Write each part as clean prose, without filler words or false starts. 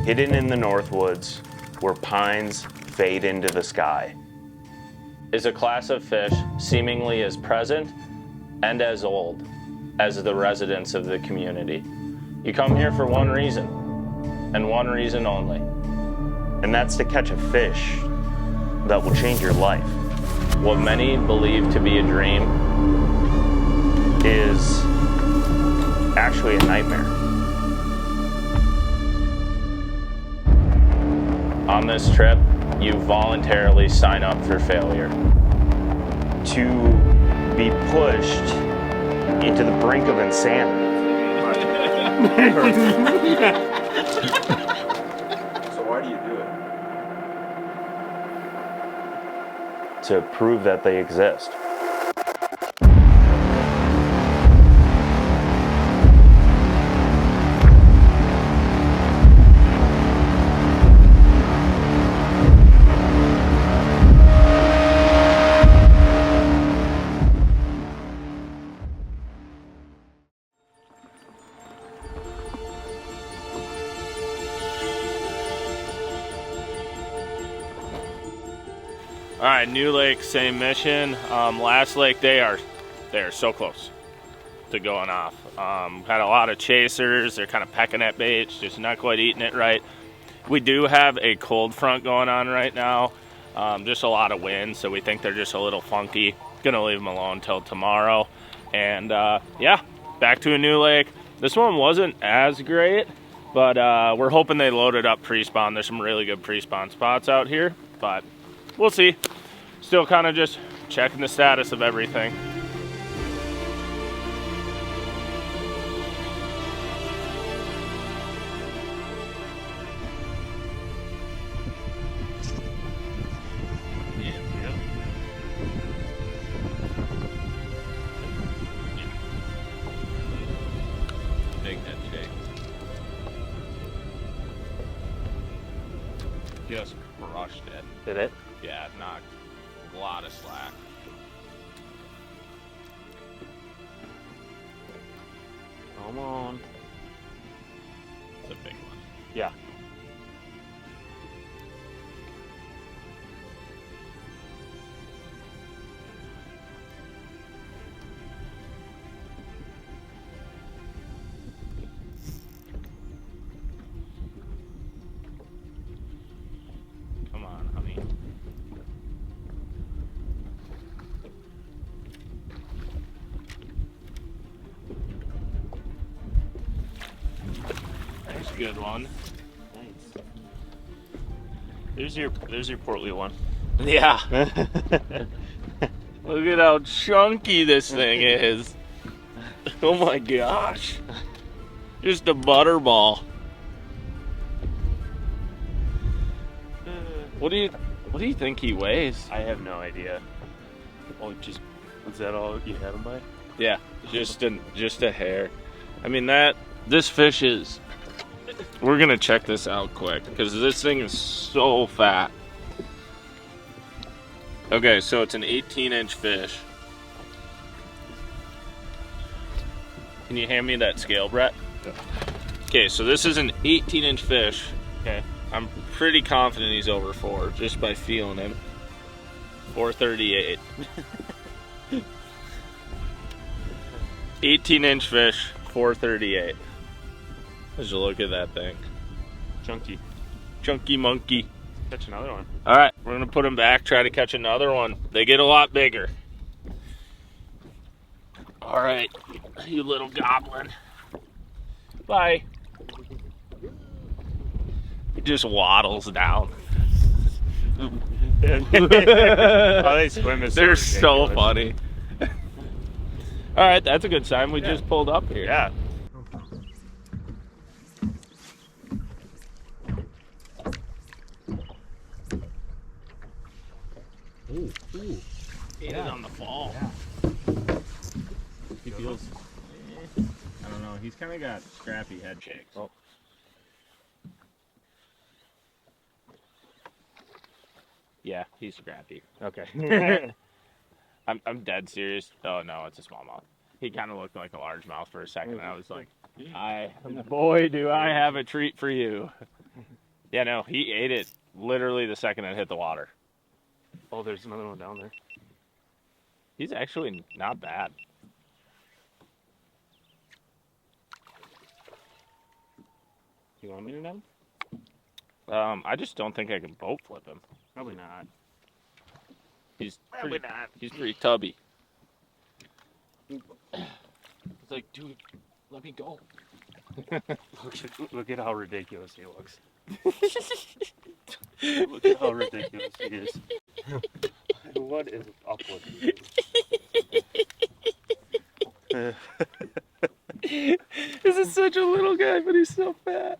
hidden in the North Woods, where pines fade into the sky, is a class of fish seemingly as present and as old as the residents of the community. You come here for one reason, and one reason only, and that's to catch a fish that will change your life. What many believe to be a dream is actually a nightmare. On this trip, you voluntarily sign up for failure. To be pushed into the brink of insanity. So why do you do it? To prove that they exist. All right, new lake, same mission. Last lake, they are so close to going off. Had a lot of chasers. They're kind of pecking at baits, just not quite eating it right. We do have a cold front going on right now. Just a lot of wind, so we think they're just a little funky. Gonna leave them alone till tomorrow. And yeah, back to a new lake. This one wasn't as great, but we're hoping they loaded up pre-spawn. There's some really good pre-spawn spots out here, but we'll see. Still kind of just checking the status of everything. Big head shake. Just crushed it. Did it? Yeah, it knocked a lot of slack. Come on. It's a big one. Yeah. Come on, honey. That's a good one. Nice. There's your portly one. Yeah. Look at how chunky this thing is. Oh my gosh. Just a butterball. What do you think he weighs? I have no idea. Oh, just Is that all you had him by? yeah, just a hair. I mean this fish is. We're gonna check this out quick because this thing is so fat. Okay, so it's an 18-inch fish. Can you hand me that scale, Brett? Yeah. Okay, so this is an 18-inch fish. Okay. I'm pretty confident he's over 4 just by feeling him. 438. 18-inch fish, 438. Let's look at that thing. Chunky. Chunky monkey. Catch another one. All right, we're gonna put him back, try to catch another one. They get a lot bigger. All right, you little goblin. Bye. He just waddles down. Oh, they swim is They're so so ridiculous. funny. All right, that's a good sign. We just pulled up here. Yeah. Ooh. Ate it on the fall. He feels. I don't know. He's kind of got scrappy head shakes. Oh. Yeah, he's scrappy. Okay. I'm dead serious. Oh no, it's a smallmouth. He kind of looked like a largemouth for a second. And I was like, boy, do I have a treat for you. Yeah, no, he ate it literally the second it hit the water. Oh, there's another one down there. He's actually not bad. You want me to know? I just don't think I can boat flip him. Probably not. He's Probably not. He's pretty tubby. It's like, dude, let me go. Look at how ridiculous he looks. Look at how ridiculous he is. What is up with you? This is such a little guy, but he's so fat.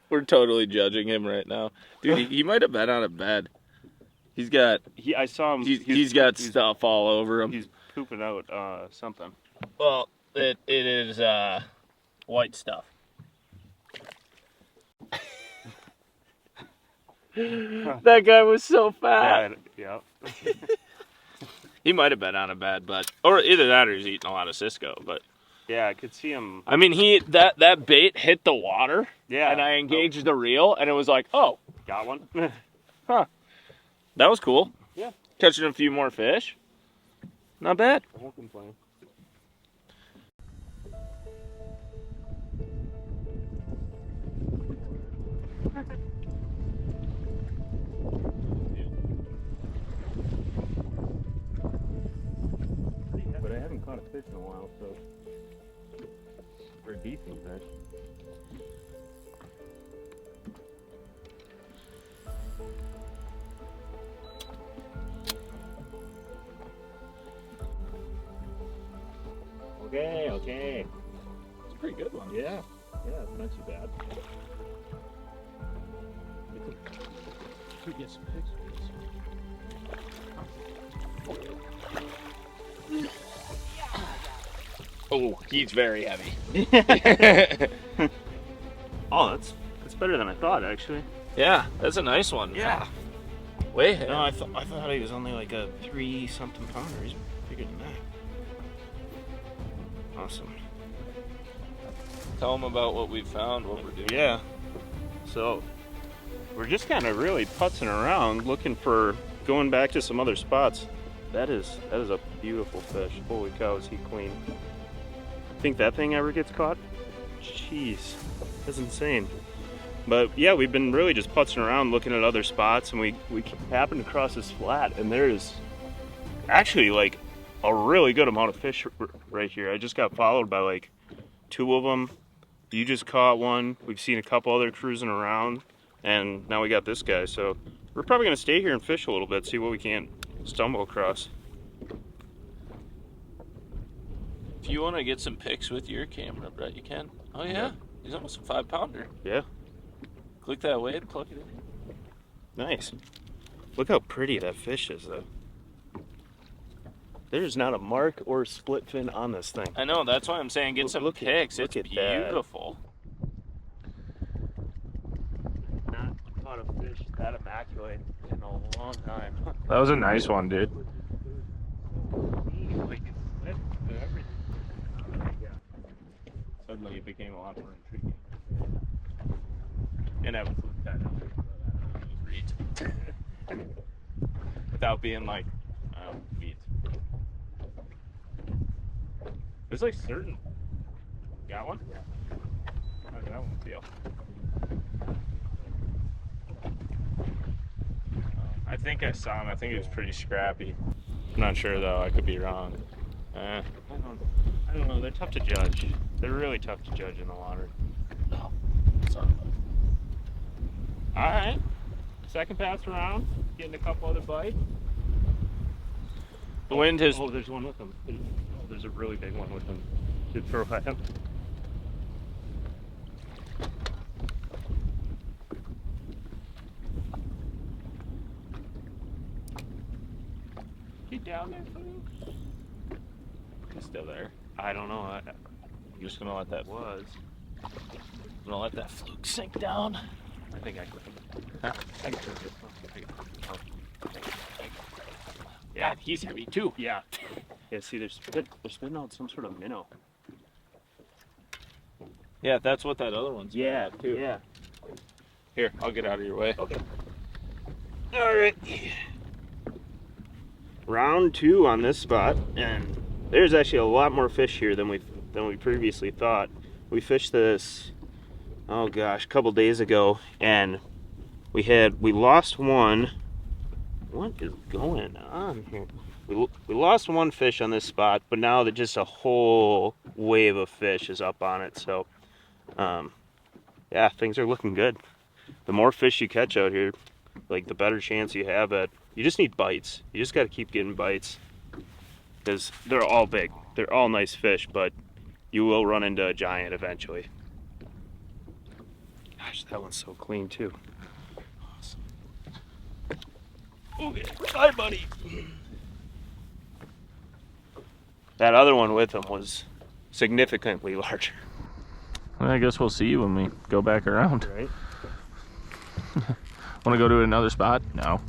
We're totally judging him right now. Dude, he might have been on a bed. He's got... I saw him. He's got stuff all over him. He's pooping out something. Well, it is white stuff. That guy was so fat. Yeah. He might have been on a bed, but... Or either that or he's eating a lot of Cisco, but... Yeah, I could see him. I mean, that bait hit the water, Yeah. and I engaged the reel, and it was like, oh, Got one? huh. That was cool. Yeah. Catching a few more fish. Not bad. I won't complain. But I haven't caught a fish in a while, so we're a decent fish. Okay. It's a pretty good one. Yeah, it's not too bad. We could get some pictures. Oh, he's very heavy. Oh, that's better than I thought, actually. Yeah, that's a nice one. Yeah. Way ahead. No, I thought he was only like a 3-something pounder. He's bigger than that. Awesome. Tell them about what we found, what we're doing. Yeah. So we're just kind of really putzing around, looking for going back to some other spots. That is a beautiful fish. Holy cow, is he clean? Think that thing ever gets caught? Jeez, that's insane. But yeah, we've been really just putzing around, looking at other spots, and we happened across this flat, and there's actually like a really good amount of fish right here. I just got followed by like 2 of them. You just caught one. We've seen a couple other cruising around, and now we got this guy. So we're probably gonna stay here and fish a little bit, see what we can stumble across. If you want to get some pics with your camera, Brett, you can. Oh yeah, he's almost a 5-pounder. Yeah, Click that way and plug it in. nice. Look how pretty that fish is, though. There's not a mark or split fin on this thing. I know, that's why I'm saying get some pics. It's look at that. beautiful. Not caught a fish that immaculate in a long time. That was a nice one, dude. Like it slipped and everything. Yeah. Suddenly it became a lot more intriguing. And I would flip that out. Read. Without being like, beat. There's like certain. Got one? How did that one feel? I think I saw him. I think he was pretty scrappy. I'm not sure though. I could be wrong. I don't know. They're tough to judge. They're really tough to judge in the water. Oh, sorry. All right. Second pass around. Getting a couple other bites. The wind has. Oh, there's one with them. There's a really big one with them. Should throw at him. Get down there, folks. He's still there. I don't know. I'm just gonna let that. Was. I'm gonna let that fluke sink down. I think I could. Huh? I could. Yeah, he's heavy too. Yeah. Yeah. See, they're spitting out some sort of minnow. Yeah, that's what that other one's Yeah, about, too. yeah. Here, I'll get out of your way. Okay. All right. Round 2 on this spot, and there's actually a lot more fish here than we previously thought. We fished this, oh gosh, a couple days ago, and we lost one. What is going on here? We lost one fish on this spot, but now that just a whole wave of fish is up on it. So, yeah, things are looking good. The more fish you catch out here, like the better chance you have at. You just need bites. You just got to keep getting bites, because they're all big. They're all nice fish, but you will run into a giant eventually. Gosh, that one's so clean too. Awesome. Okay, bye, buddy. That other one with him was significantly larger. Well, I guess we'll see when we go back around. Right? Want to go to another spot? No.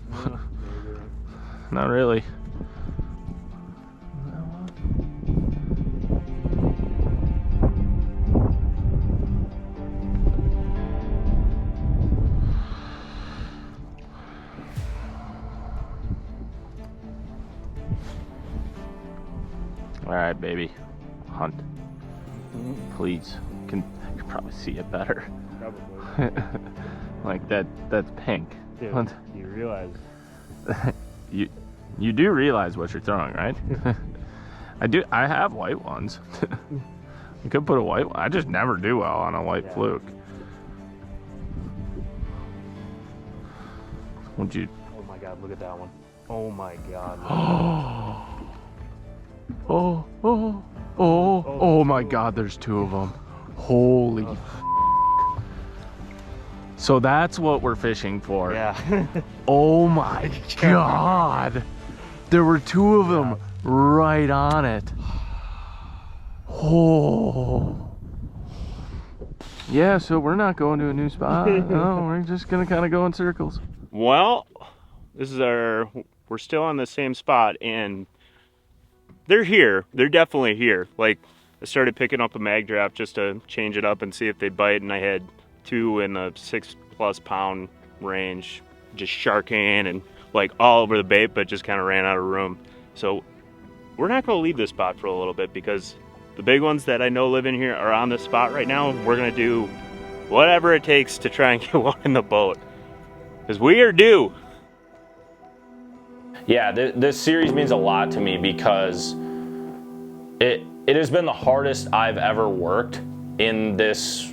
Not really. All right, baby, hunt. Please, I can probably see it better. Probably. Like that's pink. Dude, What? you realize You do realize what you're throwing, right? I do. I have white ones. You could put a white one. I just never do well on a white fluke. Would you? Oh my god, look at that one. Oh my god. Oh my god, there's 2 of them. Holy So that's what we're fishing for. Yeah. Oh my god. There were 2 of them right on it. Oh. Yeah, so we're not going to a new spot. No, we're just gonna kind of go in circles. Well, we're still on the same spot, and they're here. They're definitely here. Like, I started picking up a mag drop just to change it up and see if they bite, and I had 2 in the 6+ pound range, just sharking and like all over the bait, but just kind of ran out of room. So we're not going to leave this spot for a little bit, because the big ones that I know live in here are on this spot right now. We're going to do whatever it takes to try and get one in the boat, because we are due. Yeah, this series means a lot to me, because it has been the hardest I've ever worked in this,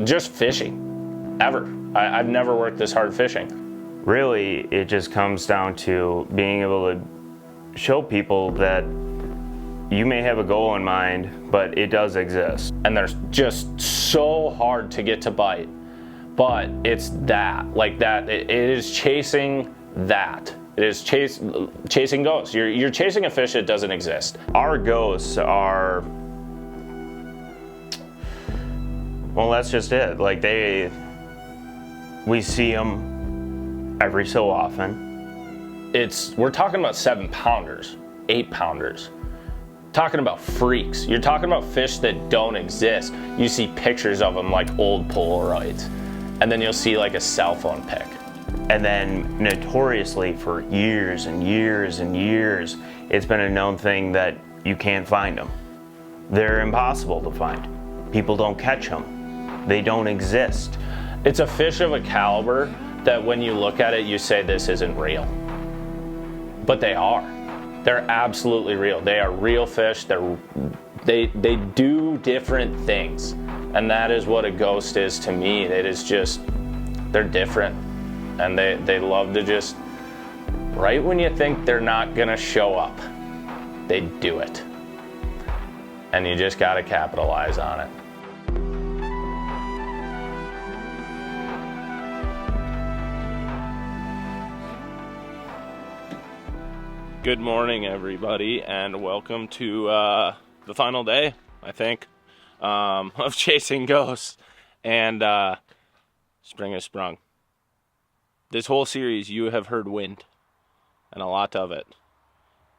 just fishing, ever. I've never worked this hard fishing. Really, it just comes down to being able to show people that you may have a goal in mind, but it does exist. And they're just so hard to get to bite. But it's that, like that, it is chasing that. It is chasing ghosts. You're chasing a fish that doesn't exist. Our ghosts are, well, that's just it. Like, we see them every so often. We're talking about 7-pounders, 8-pounders. Talking about freaks. You're talking about fish that don't exist. You see pictures of them like old Polaroids, and then you'll see like a cell phone pic. And then notoriously for years and years and years, it's been a known thing that you can't find them. They're impossible to find. People don't catch them. They don't exist. It's a fish of a caliber that when you look at it, you say this isn't real. But they are. They're absolutely real. They are real fish. They do different things. And that is what a ghost is to me. It is just, they're different. And they love to just, right when you think they're not gonna show up, they do it. And you just gotta capitalize on it. Good morning, everybody, and welcome to the final day, I think, of chasing ghosts. And spring has sprung. This whole series, you have heard wind, and a lot of it.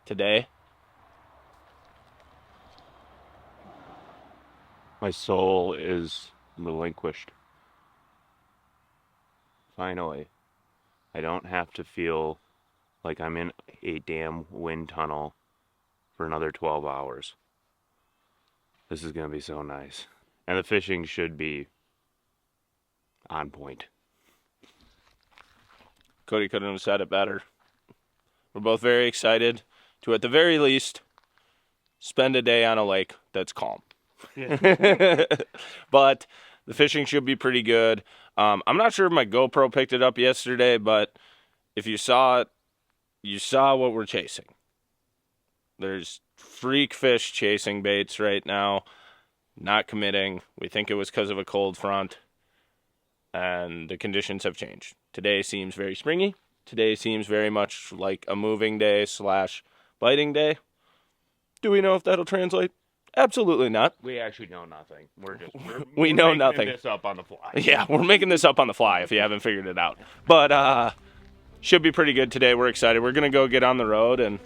Today, my soul is relinquished. Finally, I don't have to feel like I'm in a damn wind tunnel for another 12 hours. This is going to be so nice. And the fishing should be on point. Cody couldn't have said it better. We're both very excited to, at the very least, spend a day on a lake that's calm. Yeah. But the fishing should be pretty good. I'm not sure if my GoPro picked it up yesterday, but if you saw it, you saw what we're chasing. There's freak fish chasing baits right now, not committing. We think it was because of a cold front, and the conditions have changed. Today seems very springy. Today seems very much like a moving day / biting day. Do we know if that'll translate? Absolutely not. We actually know nothing. We know making nothing. This up on the fly. Yeah, we're making this up on the fly if you haven't figured it out. But should be pretty good today. We're excited. We're going to go get on the road and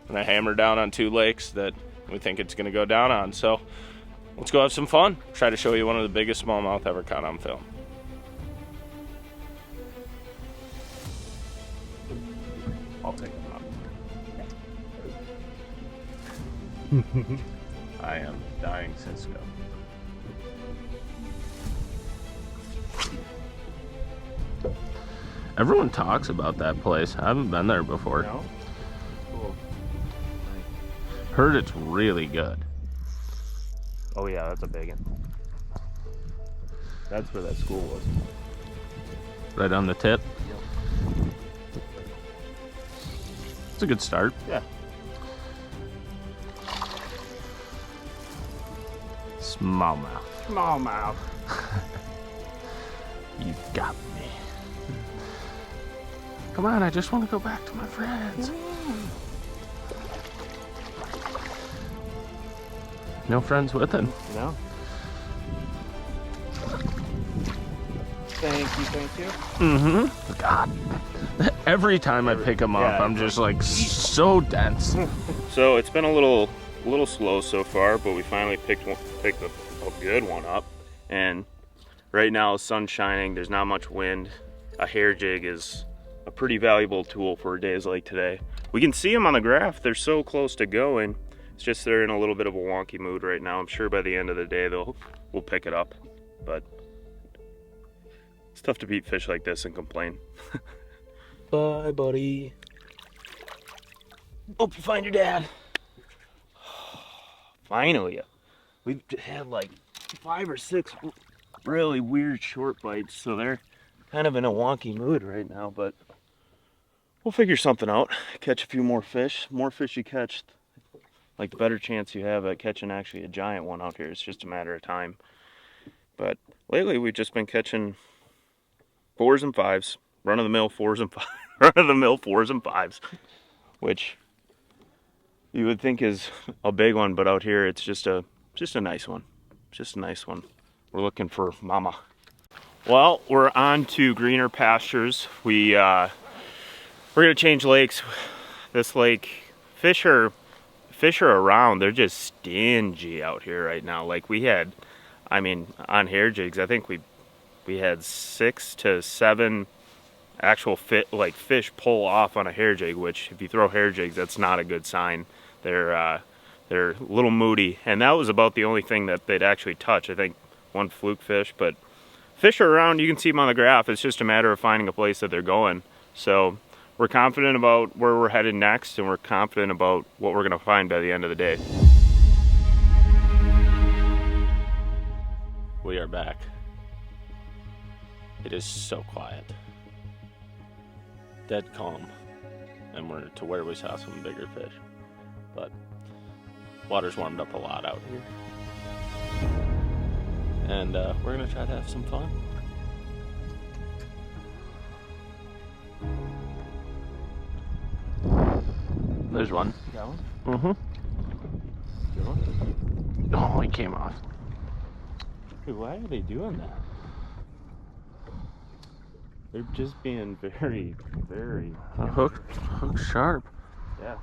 we're going to hammer down on 2 lakes that we think it's going to go down on. So let's go have some fun. Try to show you one of the biggest smallmouth ever caught on film. I'll take them up. I am dying Cisco. Everyone talks about that place. I haven't been there before. No? Cool. Heard it's really good. Oh yeah, that's a big one. That's where that school was. Right on the tip. It's a good start. Yeah. Smallmouth. Smallmouth. You got me. Come on, I just want to go back to my friends. No friends with him. No. Thank you. Mm-hmm. God. Every time I pick him up, Yeah. I'm just like so dense. So it's been a little slow so far, but we finally picked a good one up. And right now, the sun's shining. There's not much wind. A hair jig is a pretty valuable tool for days like today. We can see them on the graph. They're so close to going. It's just they're in a little bit of a wonky mood right now. I'm sure by the end of the day we'll pick it up. But it's tough to beat fish like this and complain. Bye, buddy. Hope you find your dad. Finally, we've had like 5 or 6 really weird short bites, so they're kind of in a wonky mood right now, but we'll figure something out. Catch a few more fish. More fish you catch, like the better chance you have at catching actually a giant one out here. It's just a matter of time. But lately we've just been catching 4s and 5s, run-of-the-mill 4s and 5s, run-of-the-mill 4s and 5s, which you would think is a big one, but out here it's just a nice one. Just a nice one. We're looking for mama. Well, we're on to greener pastures. We're gonna change lakes. This lake, fish are around. They're just stingy out here right now. Like we had, on hair jigs, I think we had 6 to 7 actual fish pull off on a hair jig, which if you throw hair jigs, that's not a good sign. They're a little moody, and that was about the only thing that they'd actually touch. I think one fluke fish, but fish are around. You can see them on the graph. It's just a matter of finding a place that they're going. So we're confident about where we're headed next, and we're confident about what we're gonna find by the end of the day. We are back. It is so quiet. Dead calm. And we're to where we saw some bigger fish. But water's warmed up a lot out here. And we're gonna try to have some fun. There's one. Got one? Mm-hmm. Good one? Oh, he came off. Dude, why are they doing that? They're just being very, very... Hook sharp. Yeah.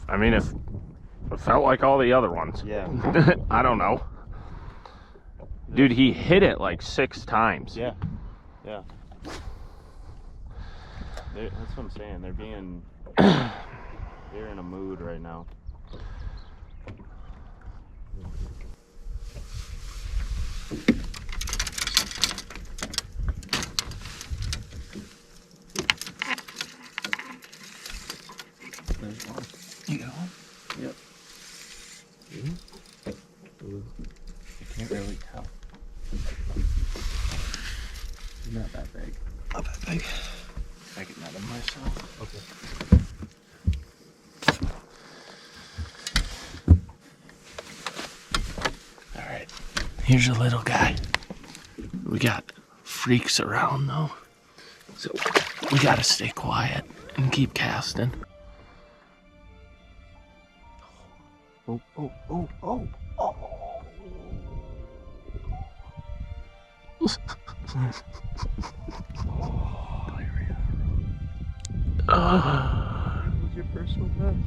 I mean, if it felt like all the other ones. Yeah. I don't know. Dude, he hit it like 6 times. Yeah. Yeah. That's what I'm saying. They're being... they're in a mood right now. There's one. You got one? Yep. Ooh. I can't really tell. Not that big. Not that big. I can net him myself. Okay. Alright. Here's a little guy. We got freaks around though. So we gotta stay quiet and keep casting. Oh, oh, oh, oh, oh. Oh, here we are. Who's your personal best?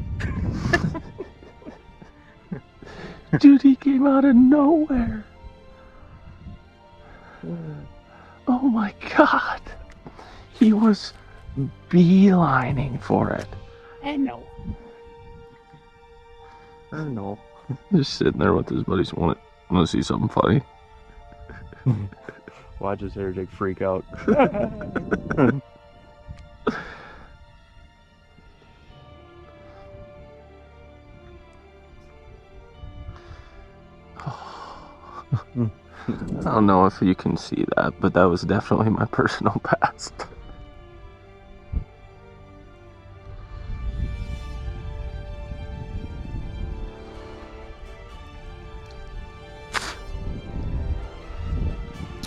Dude, he came out of nowhere. Oh my god. He was beelining for it. I know. Just sitting there with his buddies. Want to see something funny? Watch his hair jig freak out. I don't know if you can see that, but that was definitely my personal best.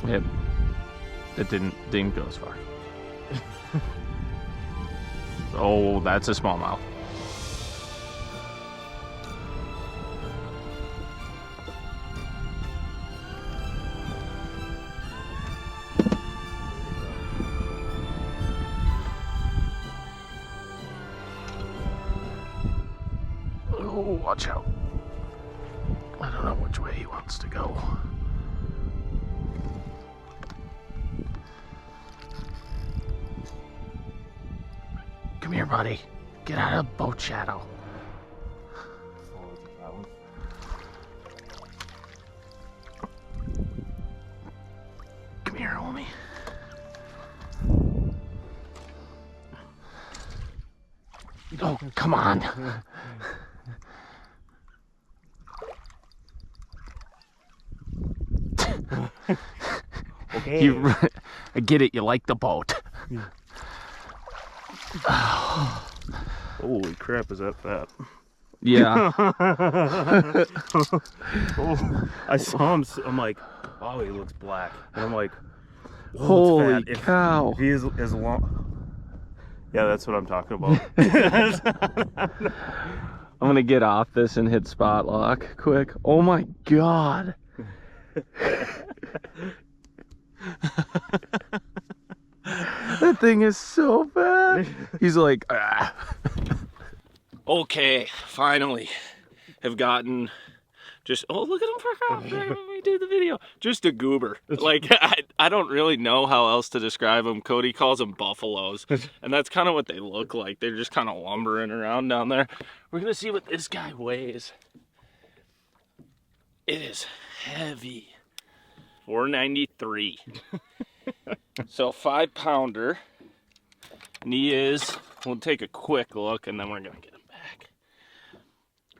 Yep. It didn't go as far. Oh, that's a smallmouth. Oh, watch out. I don't know which way he wants to go. Come here, buddy. Get out of the boat shadow. Come here, homie. Oh, come on. Okay. I get it. You like the boat. Yeah. Holy crap, is that fat? Yeah. Oh, I saw him, I'm like, wow, he looks black. And I'm like, Holy fat. cow. If he is as long... Yeah, that's what I'm talking about. I'm gonna get off this and hit spot lock quick. Oh my god. That thing is so bad. He's like, ah. Okay, finally have gotten just, oh, look at him for when we do the video. Just a goober. Like, I don't really know how else to describe them. Cody calls them buffaloes, and that's kind of what they look like. They're just kind of lumbering around down there. We're gonna see what this guy weighs. It is heavy. 493. So 5-pounder. And he is, we'll take a quick look and then we're gonna get him back.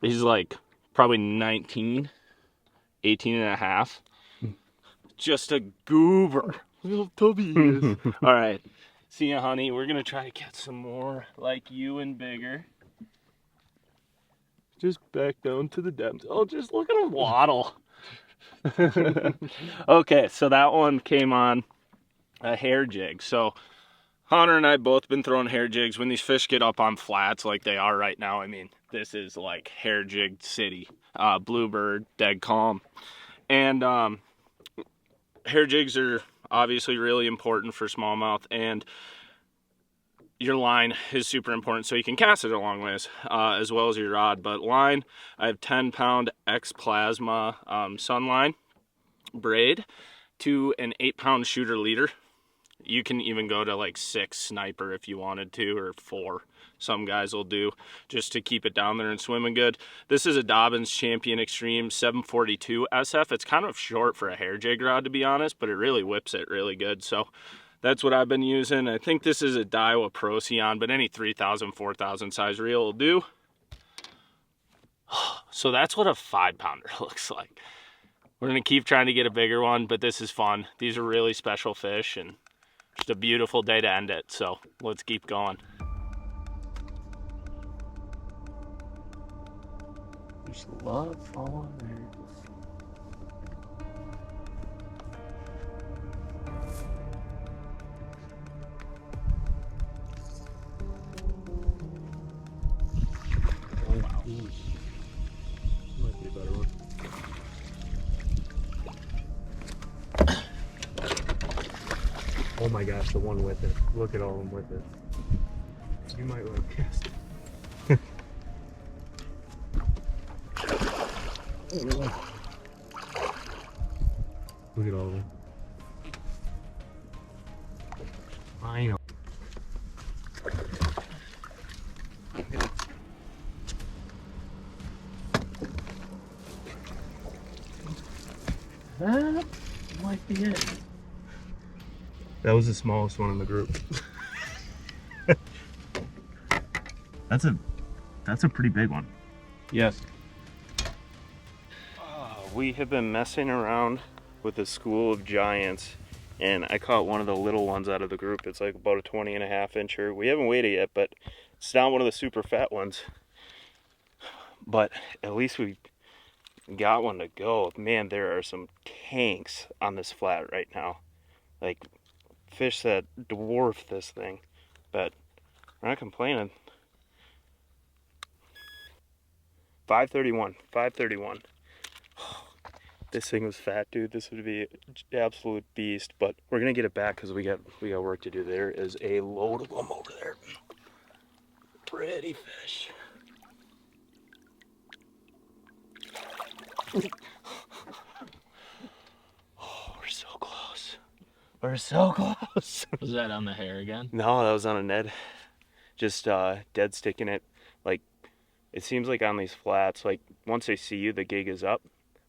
He's like probably 19, 18 and a half. Just a goober. Little tubby he is. All right, see ya, honey. We're gonna try to catch some more like you and bigger. Just back down to the depths. Oh, just look at him waddle. Okay, so that one came on a hair jig. So Hahner and I both been throwing hair jigs. When these fish get up on flats like they are right now, I mean, this is like hair jig city. Bluebird, dead calm. And hair jigs are obviously really important for smallmouth, and your line is super important so you can cast it a long ways, as well as your rod. But line, I have 10-pound X Plasma sun line. braid to an 8-pound shooter leader. You can even go to like 6 sniper if you wanted to, or 4. Some guys will do, just to keep it down there and swimming good. This is a Dobbins Champion Extreme 742 SF. It's kind of short for a hair jig rod, to be honest, but it really whips it really good. So that's what I've been using. I think this is a Daiwa Procyon, but any 3,000, 4,000 size reel will do. So that's what a 5-pounder looks like. We're gonna keep trying to get a bigger one, but this is fun. These are really special fish, and just a beautiful day to end it. So let's keep going. Just love following there. Oh, wow. Might be a better one. Oh my gosh, the one with it. Look at all of them with it. You might want to cast it. Look at all of them. I know. That might be it. That was the smallest one in the group. That's a pretty big one. Yes. We have been messing around with a school of giants, and I caught one of the little ones out of the group. It's like about a 20.5 incher. We haven't weighed it yet, but it's not one of the super fat ones. But at least we got one to go. Man, there are some tanks on this flat right now. Like fish that dwarf this thing. But we're not complaining. 531. This thing was fat, dude. This would be an absolute beast, but we're gonna get it back because we got work to do. There is a load of them over there. Pretty fish. Oh, we're so close. We're so close. Was that on the hair again? No, that was on a Ned. Just dead sticking it. Like, it seems like on these flats, like once they see you, the gig is up.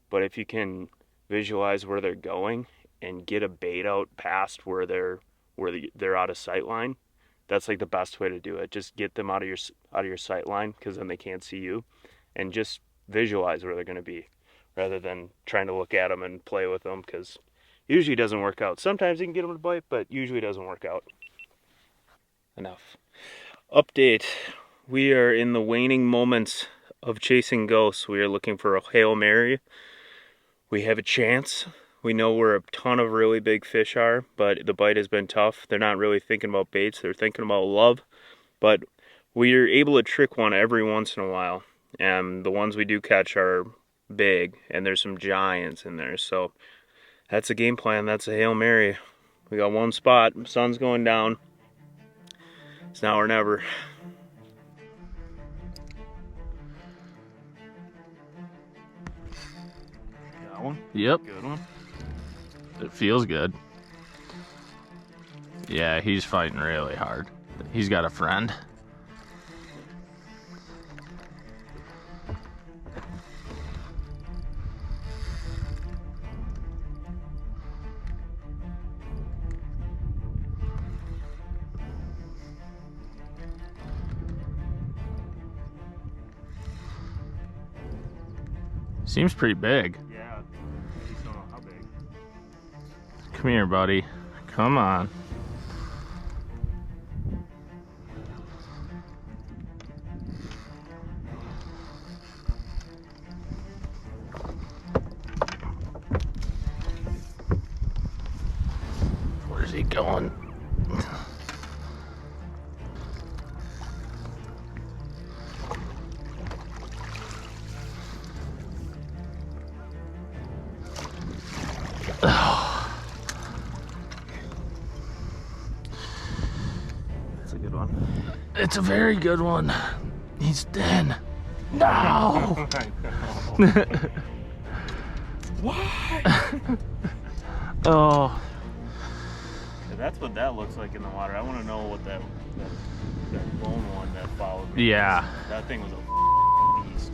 But if you can visualize where they're going and get a bait out past where they're out of sight line, that's like the best way to do it. Just get them out of your sight line, because then they can't see you, and just visualize where they're going to be, rather than trying to look at them and play with them, because usually it doesn't work out. Sometimes you can get them to bite, but usually it doesn't work out. Enough. Update. We are in the waning moments of chasing ghosts. We are looking for a Hail Mary. We have a chance. We know where a ton of really big fish are, but the bite has been tough. They're not really thinking about baits. They're thinking about love. But we are able to trick one every once in a while. And the ones we do catch are big, and there's some giants in there. So that's a game plan. That's a Hail Mary. We got one spot. Sun's going down. It's now or never. One? Yep. Good one. It feels good. Yeah, he's fighting really hard. He's got a friend. Seems pretty big. Yeah. I just don't know how big. Come here, buddy. Come on. Where's he going? That's a good one. It's a very good one. He's dead. No! Why? Oh. Yeah, that's what that looks like in the water. I want to know what that lone one that followed me. Yeah. That thing was a beast.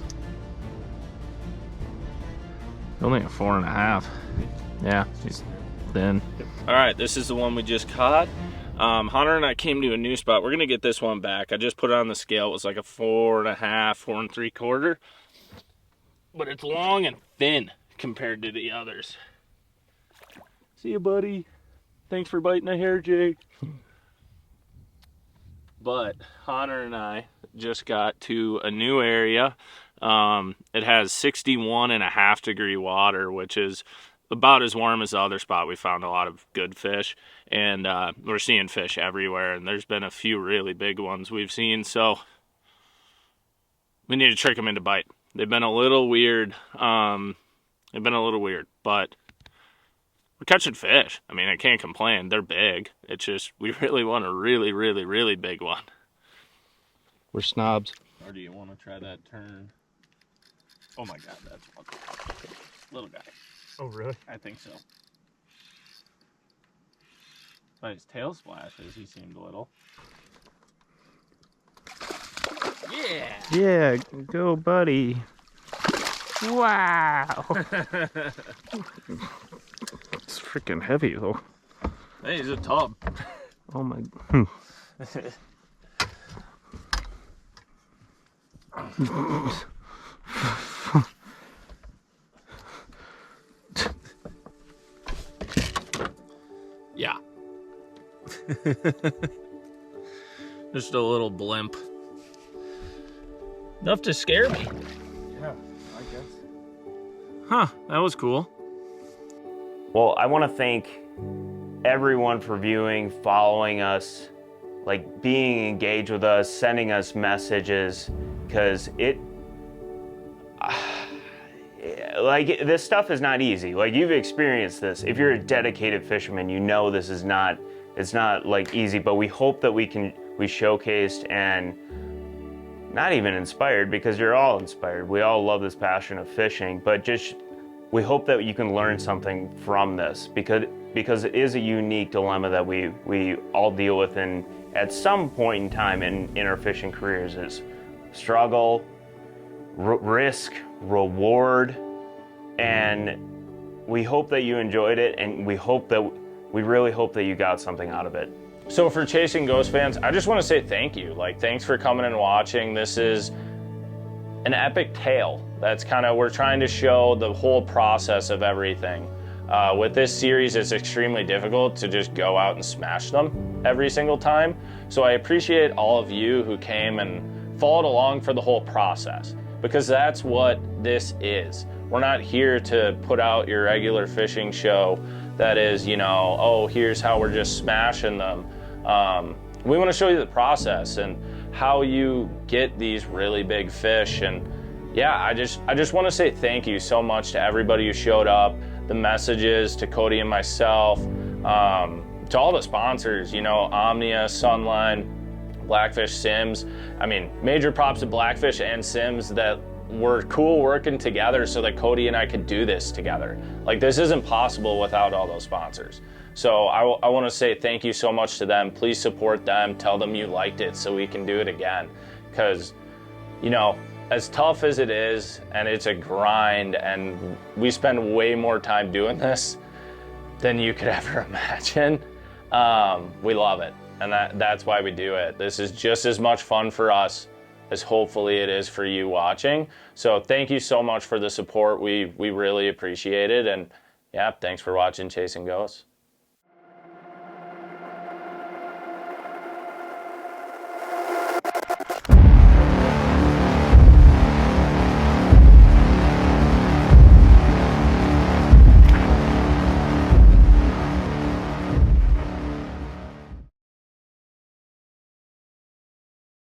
Only a 4.5. Yeah, he's thin. All right, this is the one we just caught. Hunter and I came to a new spot. We're gonna get this one back. I just put it on the scale. It was like a 4.5, 4 3/4. But it's long and thin compared to the others. See you, buddy. Thanks for biting a hair jig. But Hahner and I just got to a new area. It has 61.5 degree water, which is about as warm as the other spot. We found a lot of good fish, and we're seeing fish everywhere, and there's been a few really big ones we've seen, so we need to trick them into bite. They've been a little weird, but we're catching fish. I mean, I can't complain. They're big. It's just, we really want a really, really, really big one. We're snobs. Or do you want to try that turn? Oh my God, that's one. Little guy. Oh, really? I think so. By his tail splashes, he seemed little. Yeah! Yeah, go buddy. Wow. It's freaking heavy though. Hey, he's a tub. Oh my. Yeah. Just a little blimp. Enough to scare me. Yeah, I guess. Huh, that was cool. Well, I want to thank everyone for viewing, following us, like being engaged with us, sending us messages, because this stuff is not easy. Like, you've experienced this. If you're a dedicated fisherman, you know this is not, it's not like easy, but we hope that we showcased and not even inspired, because you're all inspired. We all love this passion of fishing, but just, we hope that you can learn something from this, because it is a unique dilemma that we all deal with at some point in time in our fishing careers, is struggle, risk, reward, and we hope that you enjoyed it, and we really hope that you got something out of it. So for Chasing Ghosts fans, I just want to say thank you. Like, thanks for coming and watching. This is an epic tale. That's kind of, we're trying to show the whole process of everything. With this series, it's extremely difficult to just go out and smash them every single time. So I appreciate all of you who came and followed along for the whole process, because that's what this is. We're not here to put out your regular fishing show that is, you know, oh, here's how we're just smashing them. We want to show you the process and how you get these really big fish. And yeah, I just want to say thank you so much to everybody who showed up, the messages, to Cody and myself, to all the sponsors, you know, Omnia, Sunline, Blackfish, Sims. I mean, major props to Blackfish and Sims that were cool working together so that Cody and I could do this together. Like, this isn't possible without all those sponsors. So I want to say thank you so much to them. Please support them. Tell them you liked it so we can do it again. Because, you know, as tough as it is, and it's a grind, and we spend way more time doing this than you could ever imagine, we love it. And that's why we do it. This is just as much fun for us as hopefully it is for you watching. So thank you so much for the support. We really appreciate it. And yeah, thanks for watching Chasing Ghosts.